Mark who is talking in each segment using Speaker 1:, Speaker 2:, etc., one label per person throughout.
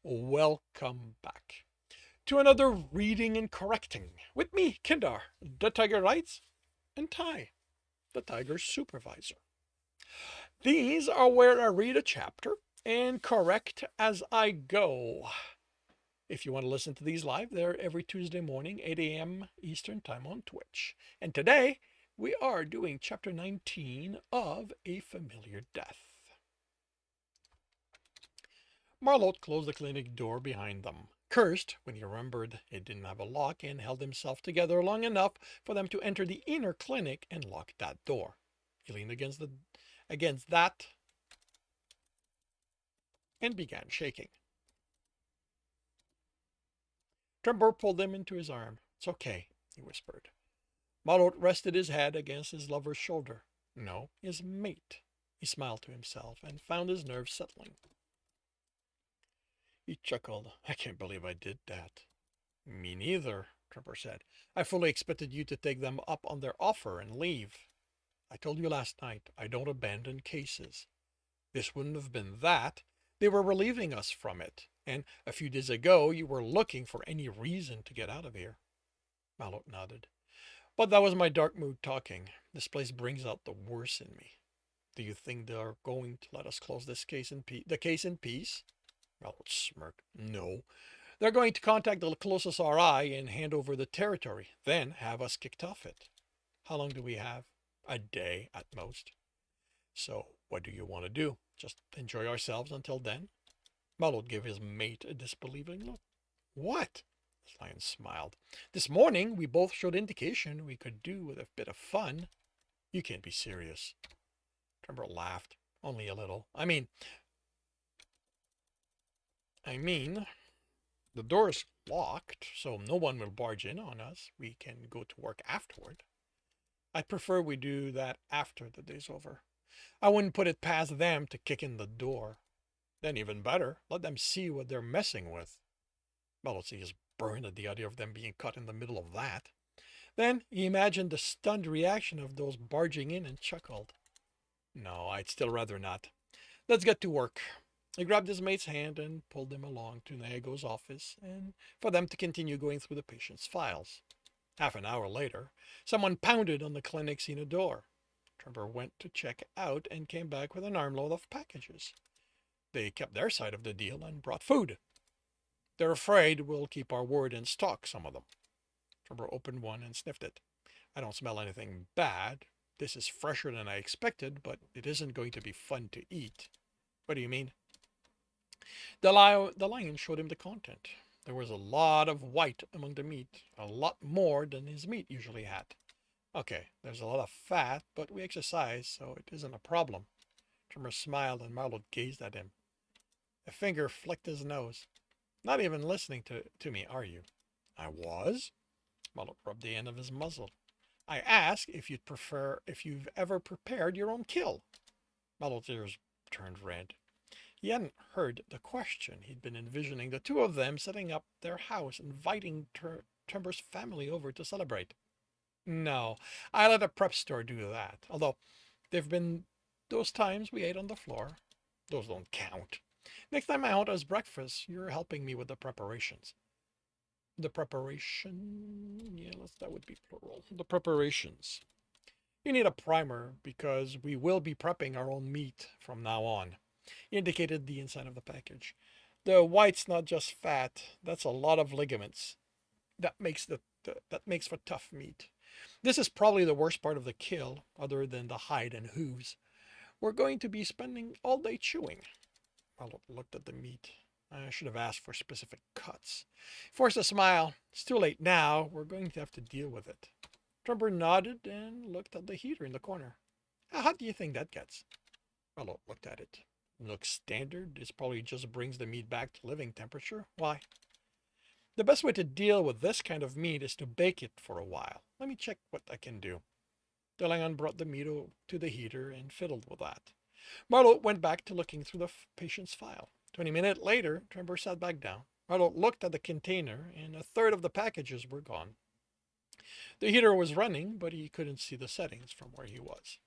Speaker 1: Welcome back to another reading and correcting with me, Kindar, the Tiger Writes, and Ty, the Tiger's supervisor. These are where I read a chapter and correct as I go. If you want to listen to these live, they're every Tuesday morning, 8 a.m. Eastern Time on Twitch. And today, we are doing chapter 19 of A Familiar Death. Marlot closed the clinic door behind them, cursed when he remembered it didn't have a lock, and held himself together long enough for them to enter the inner clinic and lock that door. He leaned against that and began shaking. Trembor pulled him into his arm. "It's okay," he whispered. Marlot rested his head against his lover's shoulder. No, his mate. He smiled to himself and found his nerves settling. He chuckled. "I can't believe I did that." "Me neither," Trevor said. "I fully expected you to take them up on their offer and leave. I told you last night I don't abandon cases. This wouldn't have been that. They were relieving us from it. And a few days ago you were looking for any reason to get out of here." Marlot nodded. "But that was my dark mood talking. This place brings out the worst in me. Do you think they're going to let us close this case in peace?" Marlot smirked. "No. They're going to contact the closest RI and hand over the territory, then have us kicked off it. How long do we have? A day at most. So what do you want to do? Just enjoy ourselves until then?" Marlot gave his mate a disbelieving look. "What?" The lion smiled. "This morning we both showed indication we could do with a bit of fun." "You can't be serious." Trevor laughed. "Only a little. I mean, the door's locked, so no one will barge in on us. We can go to work afterward. I prefer we do that after the day's over. I wouldn't put it past them to kick in the door. Then even better, let them see what they're messing with." Malotzi is burned at the idea of them being caught in the middle of that. Then he imagined the stunned reaction of those barging in and chuckled. "No, I'd still rather not. Let's get to work." He grabbed his mate's hand and pulled him along to Naego's office and for them to continue going through the patient's files. Half an hour later, someone pounded on the clinic's inner door. Trevor went to check out and came back with an armload of packages. They kept their side of the deal and brought food. "They're afraid we'll keep our word and stock some of them." Trevor opened one and sniffed it. "I don't smell anything bad. This is fresher than I expected, but it isn't going to be fun to eat." "What do you mean?" The lion showed him the content. There was a lot of white among the meat, a lot more than his meat usually had. "Okay, there's a lot of fat, but we exercise, so it isn't a problem." Trimmer smiled and Marlot gazed at him. A finger flicked his nose. "Not even listening to me, are you?" "I was." Marlot rubbed the end of his muzzle. "I asked if you've ever prepared your own kill." Marlot's ears turned red. He hadn't heard the question. He'd been envisioning the two of them setting up their house, inviting Trembor's family over to celebrate. "No, I let a prep store do that. Although, there've been those times we ate on the floor. Those don't count. Next time I out as breakfast, you're helping me with the preparations." The preparation? Yeah, that would be plural. The preparations. "You need a primer because we will be prepping our own meat from now on." He indicated the inside of the package. "The white's not just fat. That's a lot of ligaments. That makes for tough meat. This is probably the worst part of the kill, other than the hide and hooves. We're going to be spending all day chewing." Marlot looked at the meat. "I should have asked for specific cuts." He forced a smile. "It's too late now. We're going to have to deal with it." Trevor nodded and looked at the heater in the corner. "How hot do you think that gets?" Marlot looked at it. "Looks standard. This probably just brings the meat back to living temperature. Why?" "The best way to deal with this kind of meat is to bake it for a while. Let me check what I can do." The lion brought the meat to the heater and fiddled with that. Marlot went back to looking through the patient's file. 20 minutes later, Tremor sat back down. Marlot looked at the container, and a third of the packages were gone. The heater was running, but he couldn't see the settings from where he was.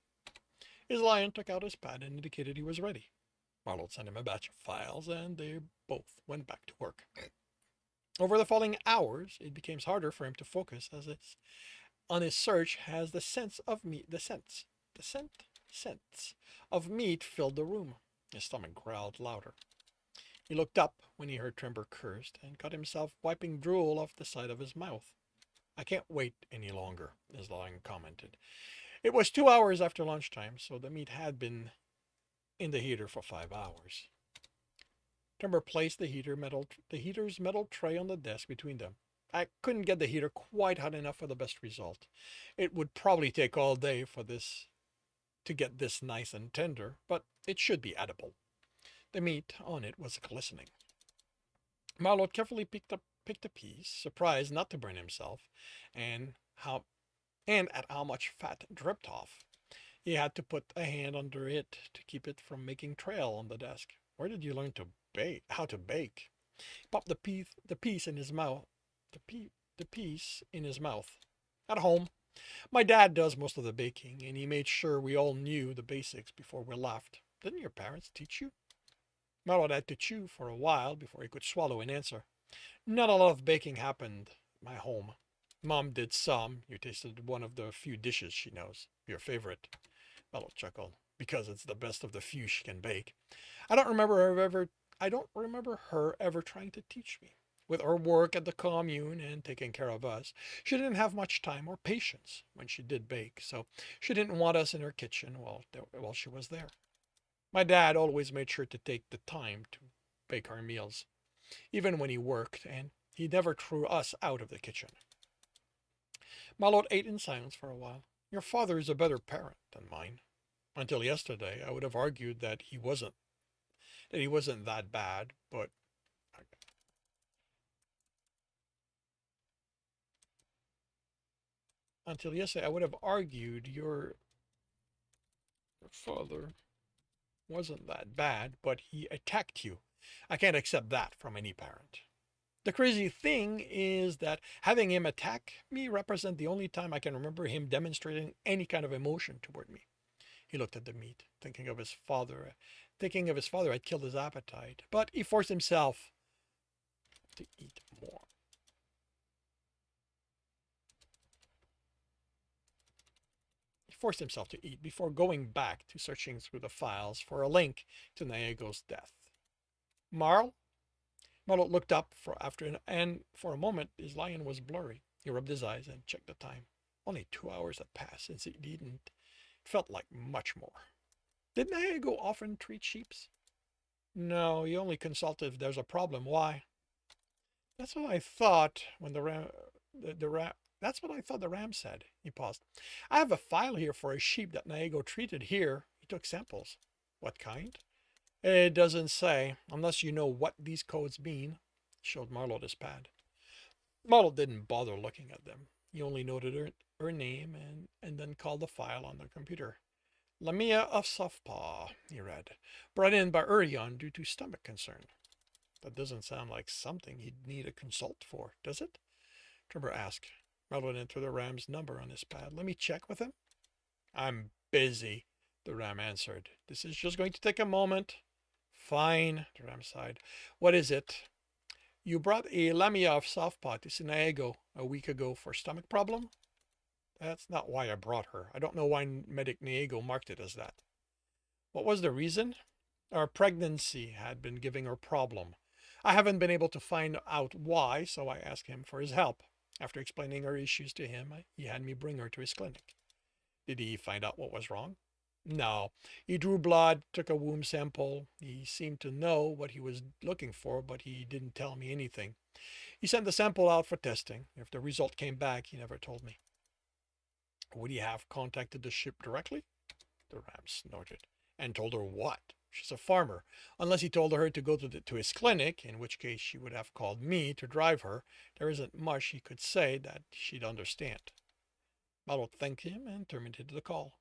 Speaker 1: His lion took out his pad and indicated he was ready. Marlot sent him a batch of files, and they both went back to work. Over the following hours, it became harder for him to focus as on his search as the sense of meat, sense of meat filled the room. His stomach growled louder. He looked up when he heard Trembor cursed and caught himself wiping drool off the side of his mouth. I can't wait any longer, his lion commented. It was 2 hours after lunchtime, so the meat had been in the heater for 5 hours. Trembor placed the heater's metal tray on the desk between them. I couldn't get the heater quite hot enough for the best result. It would probably take all day for this to get this nice and tender, but it should be edible. The meat on it was glistening. Marlot carefully picked a piece, surprised not to burn himself, and at how much fat dripped off. He had to put a hand under it to keep it from making trail on the desk. Where did you learn to bake? How to bake? He popped the piece in his mouth. The piece in his mouth. At home. My dad does most of the baking, and he made sure we all knew the basics before we left. Didn't your parents teach you? Marlot had to chew for a while before he could swallow an answer. Not a lot of baking happened at my home. Mom did some. You tasted one of the few dishes she knows. Your favorite. Marlot chuckled. Because it's the best of the few she can bake. I don't remember her ever trying to teach me. With her work at the commune and taking care of us, she didn't have much time or patience when she did bake, so she didn't want us in her kitchen while she was there. My dad always made sure to take the time to bake our meals, even when he worked, and he never threw us out of the kitchen. Marlot ate in silence for a while. Your father is a better parent than mine. Until yesterday, I would have argued that he wasn't that bad, but until yesterday, I would have argued your father wasn't that bad, but he attacked you. I can't accept that from any parent. The crazy thing is that having him attack me represents the only time I can remember him demonstrating any kind of emotion toward me. He looked at the meat, thinking of his father had killed his appetite, but he forced himself to eat more. He forced himself to eat before going back to searching through the files for a link to Naego's death. Marl? Marlot looked up and for a moment his lion was blurry. He rubbed his eyes and checked the time. Only 2 hours had passed since he didn't. It felt like much more. Did Naego often treat sheeps? No, he only consulted if there's a problem. Why? That's what I thought when that's what I thought the ram said. He paused. I have a file here for a sheep that Naego treated here. He took samples. What kind? It doesn't say, unless you know what these codes mean. He showed Marlot his pad. Marlot didn't bother looking at them. He only noted her name and then called the file on the computer. Lamia of Softpaw, he read. Brought in by Urion due to stomach concern. That doesn't sound like something he'd need a consult for, does it? Trembor asked. Marlot entered the ram's number on his pad. Let me check with him. I'm busy, the ram answered. This is just going to take a moment. Fine, the ram sighed. What is it? You brought a Lamia of Softpaw to Sinaego a week ago for stomach problem? That's not why I brought her. I don't know why Medic Niego marked it as that. What was the reason? Our pregnancy had been giving her problem. I haven't been able to find out why, so I asked him for his help. After explaining her issues to him, he had me bring her to his clinic. Did he find out what was wrong? No. He drew blood, took a womb sample. He seemed to know what he was looking for, but he didn't tell me anything. He sent the sample out for testing. If the result came back, he never told me. Would he have contacted the ship directly? The ram snorted. And told her what? She's a farmer. Unless he told her to go to his clinic, in which case she would have called me to drive her, there isn't much he could say that she'd understand. Marlot thanked him and terminated the call.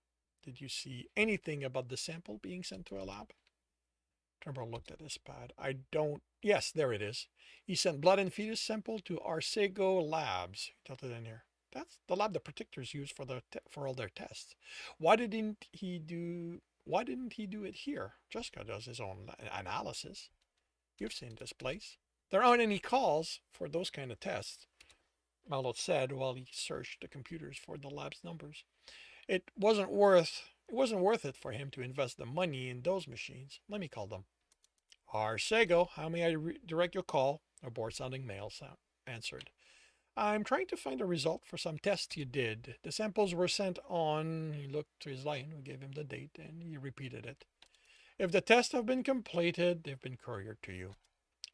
Speaker 1: Did you see anything about the sample being sent to a lab? Trembor looked at his pad. I don't... Yes, there it is. He sent blood and fetus sample to Arcego Labs. He tilted in here. That's the lab the protectors use for all their tests. Why Why didn't he do it here? Jessica does his own analysis. You've seen this place. There aren't any calls for those kind of tests, Marlot said while he searched the computers for the lab's numbers. It wasn't worth it for him to invest the money in those machines. Let me call them. Arcego, how may I direct your call? A bored-sounding male answered. I'm trying to find a result for some tests you did. The samples were sent on. He looked to his line, who gave him the date, and he repeated it. If the tests have been completed, they've been couriered to you.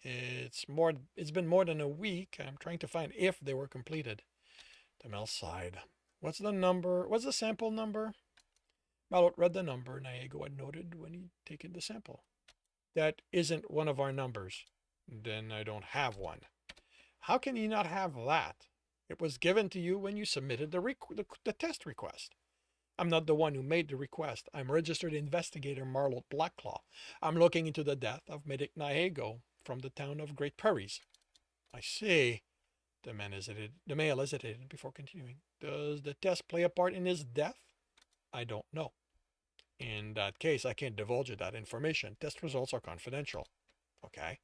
Speaker 1: It's been more than a week. I'm trying to find if they were completed. The male sighed. What's the number? What's the sample number? Marlot read the number Nyago had noted when he'd taken the sample. That isn't one of our numbers. Then I don't have one. How can you not have that? It was given to you when you submitted the test request. I'm not the one who made the request. I'm registered investigator Marlot Blackclaw. I'm looking into the death of Medic Nyago from the town of Great Prairies. I see. The male hesitated before continuing. Does the test play a part in his death? I don't know. In that case, I can't divulge you that information. Test results are confidential. Okay.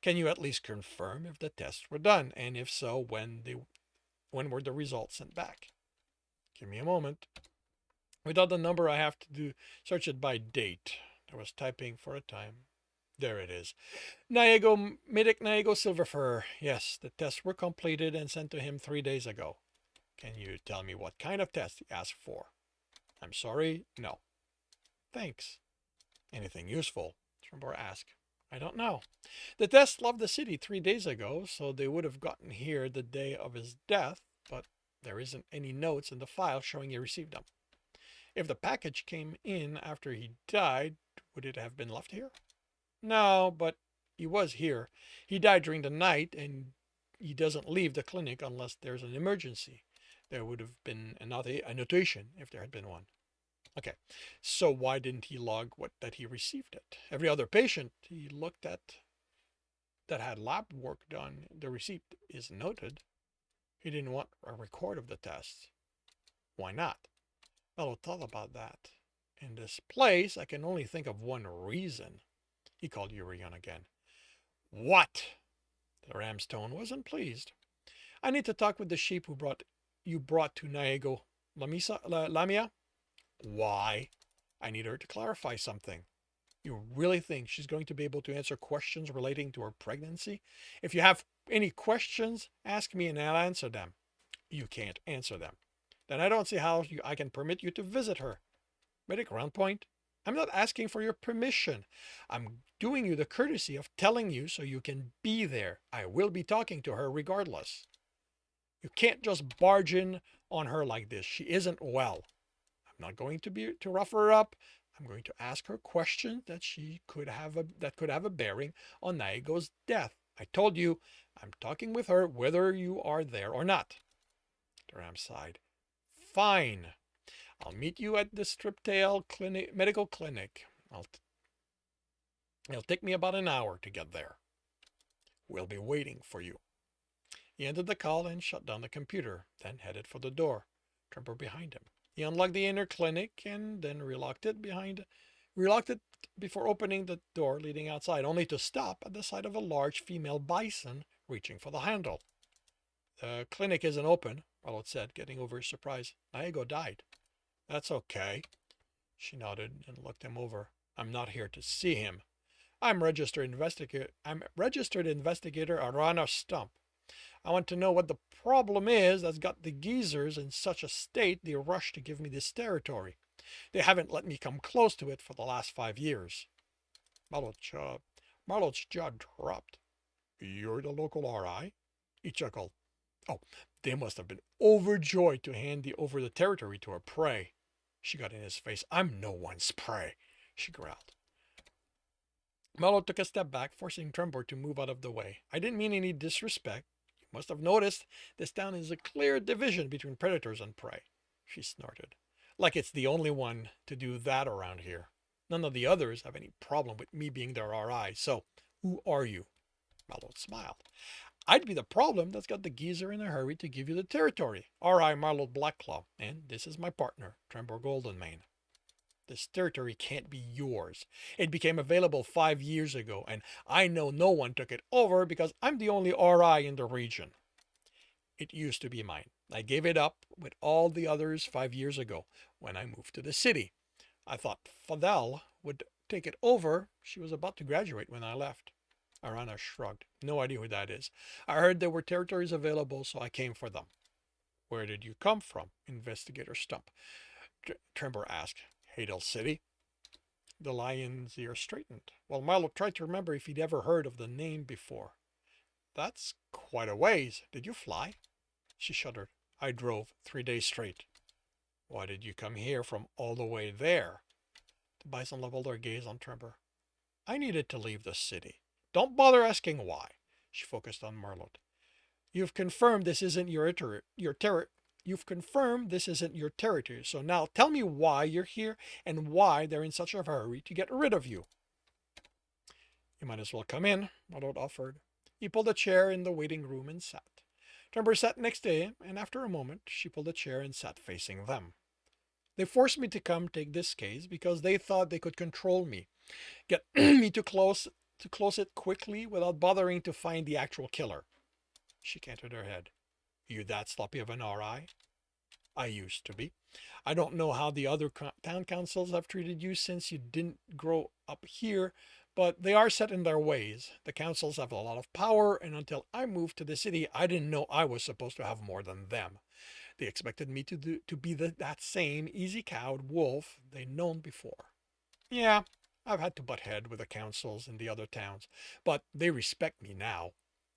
Speaker 1: Can you at least confirm if the tests were done? And if so, when were the results sent back? Give me a moment. Without the number, I have to search it by date. I was typing for a time. There it is. Medic Nyago Silverfur. Yes, the tests were completed and sent to him 3 days ago. Can you tell me what kind of test he asked for? I'm sorry, no. Thanks. Anything useful? Trembor asked. I don't know. The test left the city 3 days ago, so they would have gotten here the day of his death, but there isn't any notes in the file showing he received them. If the package came in after he died, would it have been left here? No, but he was here. He died during the night, and he doesn't leave the clinic unless there's an emergency. There would have been a notation if there had been one. Okay, so why didn't he log that he received it? Every other patient he looked at that had lab work done, the receipt is noted. He didn't want a record of the tests. Why not? Well, thought about that. In this place, I can only think of one reason. He called Urion again. What? The ram's tone wasn't pleased. I need to talk with the sheep you brought to Nyago Lamia. Why? I need her to clarify something. You really think she's going to be able to answer questions relating to her pregnancy? If you have any questions, ask me and I'll answer them. You can't answer them. Then I don't see how I can permit you to visit her. Medic Roundpoint, I'm not asking for your permission. I'm doing you the courtesy of telling you so you can be there. I will be talking to her regardless. You can't just barge in on her like this. She isn't well. I'm not going to rough her up. I'm going to ask her questions that could have a bearing on Nyago's death. I told you, I'm talking with her whether you are there or not. Durham sighed. Fine. I'll meet you at the Striptail medical clinic. It'll take me about an hour to get there. We'll be waiting for you. He ended the call and shut down the computer, then headed for the door, Trembor behind him. He unlocked the inner clinic and then relocked it before opening the door leading outside, only to stop at the sight of a large female bison reaching for the handle. The clinic isn't open, Marlot said, getting over his surprise. Nyago died. That's okay. She nodded and looked him over. I'm not here to see him. I'm registered investigator Arana Stump. I want to know what the problem is that's got the geezers in such a state they rush to give me this territory. They haven't let me come close to it for the last 5 years. Marlot's jaw dropped. You're the local RI? He chuckled. Oh, they must have been overjoyed to hand over the territory to her prey. She got in his face. I'm no one's prey, she growled. Marlot took a step back, forcing Trembor to move out of the way. I didn't mean any disrespect. You must have noticed this town is a clear division between predators and prey, she snorted. Like it's the only one to do that around here. None of the others have any problem with me being their RI, so who are you? Marlot smiled. I'd be the problem that's got the geezer in a hurry to give you the territory. R.I. Marlot Blackclaw, and this is my partner, Trembor Goldenmane. This territory can't be yours. It became available 5 years ago, and I know no one took it over because I'm the only RI in the region. It used to be mine. I gave it up with all the others 5 years ago when I moved to the city. I thought Fadel would take it over. She was about to graduate when I left. Arana shrugged. No idea who that is. I heard there were territories available, so I came for them. Where did you come from? Investigator Stump. Trembor asked. Hadel City? The lion's ear straightened. Well, Marlowe tried to remember if he'd ever heard of the name before. That's quite a ways. Did you fly? She shuddered. I drove 3 days straight. Why did you come here from all the way there? The bison leveled her gaze on Trembor. I needed to leave the city. Don't bother asking why. She focused on Marlot. You've confirmed this isn't your territory, so now tell me why you're here and why they're in such a hurry to get rid of you. You might as well come in, Marlot offered. He pulled a chair in the waiting room and sat. Trembor sat next to him, and after a moment, she pulled a chair and sat facing them. They forced me to come take this case because they thought they could control me, get me to close it quickly without bothering to find the actual killer. She canted her head. You that sloppy of an RI? I used to be. I don't know how the other town councils have treated you since you didn't grow up here, but they are set in their ways. The councils have a lot of power, and until I moved to the city, I didn't know I was supposed to have more than them. They expected me to be that same easy-cowed wolf they'd known before. Yeah, I've had to butt head with the councils in the other towns, but they respect me now.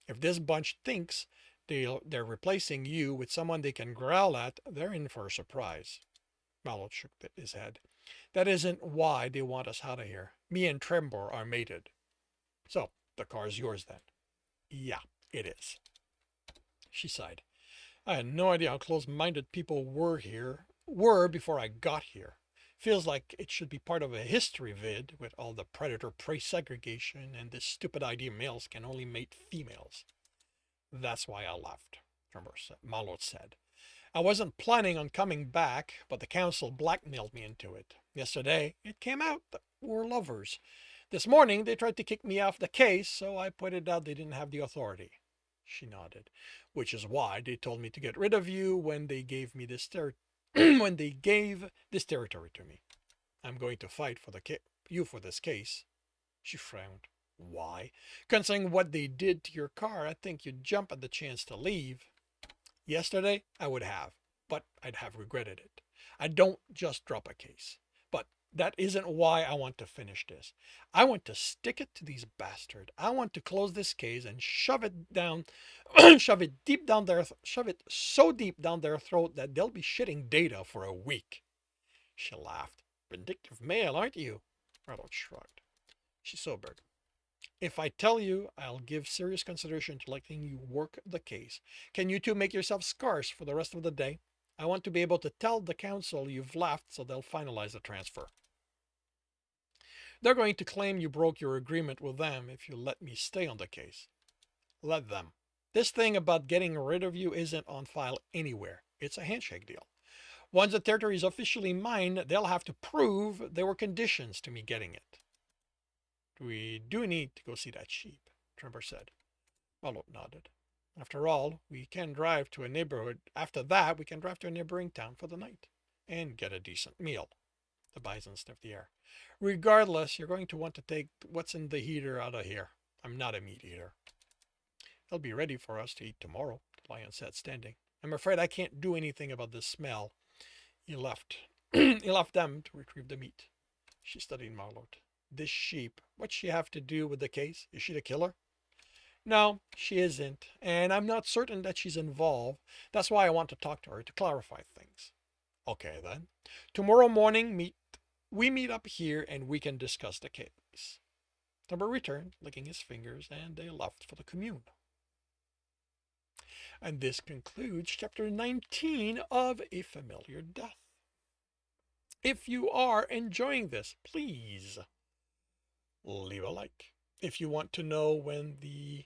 Speaker 1: If this bunch thinks they're replacing you with someone they can growl at, they're in for a surprise. Marlot shook his head. That isn't why they want us out of here. Me and Trembor are mated. So, the car's yours then. Yeah, it is. She sighed. I had no idea how close-minded people were before I got here. Feels like it should be part of a history vid with all the predator-prey segregation and this stupid idea males can only mate females. That's why I left, Marlot said. I wasn't planning on coming back, but the council blackmailed me into it. Yesterday, it came out that we're lovers. This morning, they tried to kick me off the case, so I pointed out they didn't have the authority. She nodded. Which is why they told me to get rid of you when they gave me this when they gave this territory to me. I'm going to fight for you for this case. She frowned. Why? Considering what they did to your car, I think you'd jump at the chance to leave. Yesterday, I would have, but I'd have regretted it. I don't just drop a case. But that isn't why I want to finish this. I want to stick it to these bastards. I want to close this case and shove it down, shove it so deep down their throat that they'll be shitting data for a week. She laughed. Vindictive male, aren't you? Marlot shrugged. She sobered. If I tell you, I'll give serious consideration to letting you work the case. Can you two make yourself scarce for the rest of the day? I want to be able to tell the council you've left so they'll finalize the transfer. They're going to claim you broke your agreement with them if you let me stay on the case. Let them. This thing about getting rid of you isn't on file anywhere. It's a handshake deal. Once the territory is officially mine, they'll have to prove there were conditions to me getting it. We do need to go see that sheep, Trembor said. Marlot nodded. After all, we can drive to a neighborhood. After that, we can drive to a neighboring town for the night and get a decent meal. The bison sniffed the air. Regardless, you're going to want to take what's in the heater out of here. I'm not a meat eater. They'll be ready for us to eat tomorrow, the lion said, standing. I'm afraid I can't do anything about the smell. He left them to retrieve the meat. She studied Marlot. This sheep, what's she have to do with the case? Is she the killer? No, she isn't, and I'm not certain that she's involved. That's why I want to talk to her to clarify things. Okay, then. Tomorrow morning, we meet up here and we can discuss the case. Trembor returned, licking his fingers, and they left for the commune. And this concludes chapter 19 of A Familiar Death. If you are enjoying this, please leave a like. If you want to know when the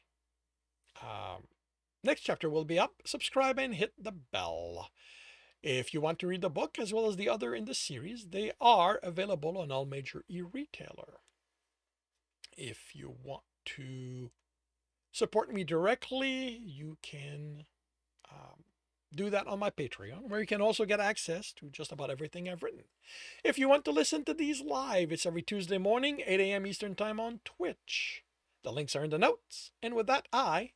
Speaker 1: next chapter will be up, subscribe and hit the bell. If you want to read the book as well as the other in the series, they are available on all major e-retailer. If you want to support me directly, you can do that on my Patreon, where you can also get access to just about everything I've written. If you want to listen to these live, it's every Tuesday morning, 8 a.m. Eastern Time on Twitch. The links are in the notes. And with that, I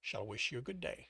Speaker 1: shall wish you a good day.